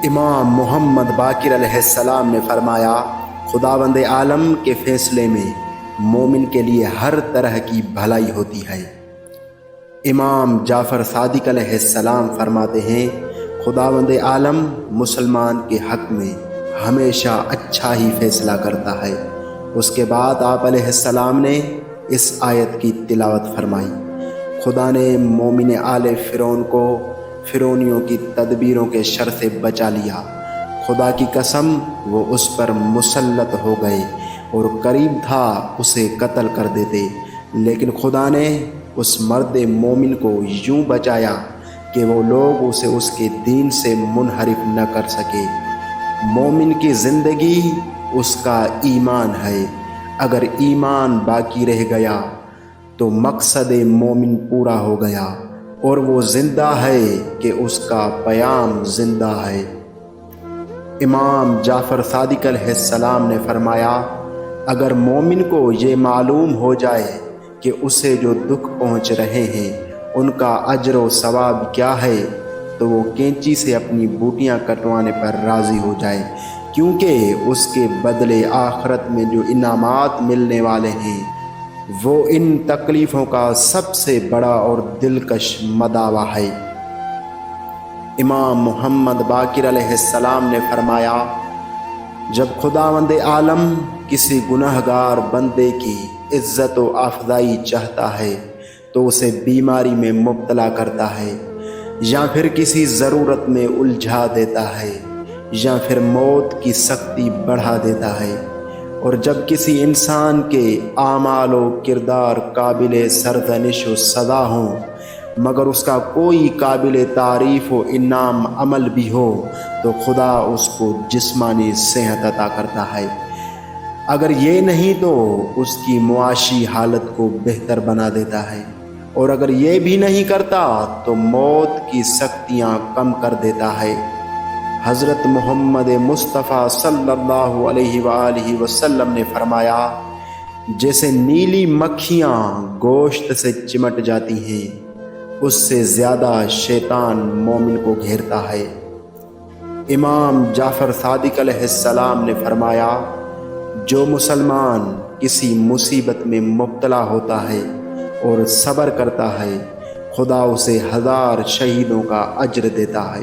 امام محمد باقر علیہ السلام نے فرمایا، خداوند عالم کے فیصلے میں مومن کے لیے ہر طرح کی بھلائی ہوتی ہے۔ امام جعفر صادق علیہ السلام فرماتے ہیں، خداوند عالم مسلمان کے حق میں ہمیشہ اچھا ہی فیصلہ کرتا ہے۔ اس کے بعد آپ علیہ السلام نے اس آیت کی تلاوت فرمائی، خدا نے مومن آل فرعون کو فرعونیوں کی تدبیروں کے شر سے بچا لیا۔ خدا کی قسم وہ اس پر مسلط ہو گئے اور قریب تھا اسے قتل کر دیتے، لیکن خدا نے اس مرد مومن کو یوں بچایا کہ وہ لوگ اسے اس کے دین سے منحرف نہ کر سکے۔ مومن کی زندگی اس کا ایمان ہے، اگر ایمان باقی رہ گیا تو مقصد مومن پورا ہو گیا، اور وہ زندہ ہے کہ اس کا پیام زندہ ہے۔ امام جعفر صادق علیہ السلام نے فرمایا، اگر مومن کو یہ معلوم ہو جائے کہ اسے جو دکھ پہنچ رہے ہیں ان کا اجر و ثواب کیا ہے، تو وہ کینچی سے اپنی بوٹیاں کٹوانے پر راضی ہو جائے، کیونکہ اس کے بدلے آخرت میں جو انعامات ملنے والے ہیں وہ ان تکلیفوں کا سب سے بڑا اور دلکش مداوع ہے۔ امام محمد باقر علیہ السلام نے فرمایا، جب خداوند عالم کسی گنہگار بندے کی عزت و افزائی چاہتا ہے تو اسے بیماری میں مبتلا کرتا ہے، یا پھر کسی ضرورت میں الجھا دیتا ہے، یا پھر موت کی سختی بڑھا دیتا ہے، اور جب کسی انسان کے اعمال و کردار قابل سرزنش و سزا ہوں مگر اس کا کوئی قابل تعریف و انعام عمل بھی ہو، تو خدا اس کو جسمانی صحت عطا کرتا ہے، اگر یہ نہیں تو اس کی معاشی حالت کو بہتر بنا دیتا ہے، اور اگر یہ بھی نہیں کرتا تو موت کی سختیاں کم کر دیتا ہے۔ حضرت محمد مصطفیٰ صلی اللہ علیہ وآلہ وسلم نے فرمایا، جیسے نیلی مکھیاں گوشت سے چمٹ جاتی ہیں، اس سے زیادہ شیطان مومن کو گھیرتا ہے۔ امام جعفر صادق علیہ السلام نے فرمایا، جو مسلمان کسی مصیبت میں مبتلا ہوتا ہے اور صبر کرتا ہے، خدا اسے 1000 شہیدوں کا اجر دیتا ہے۔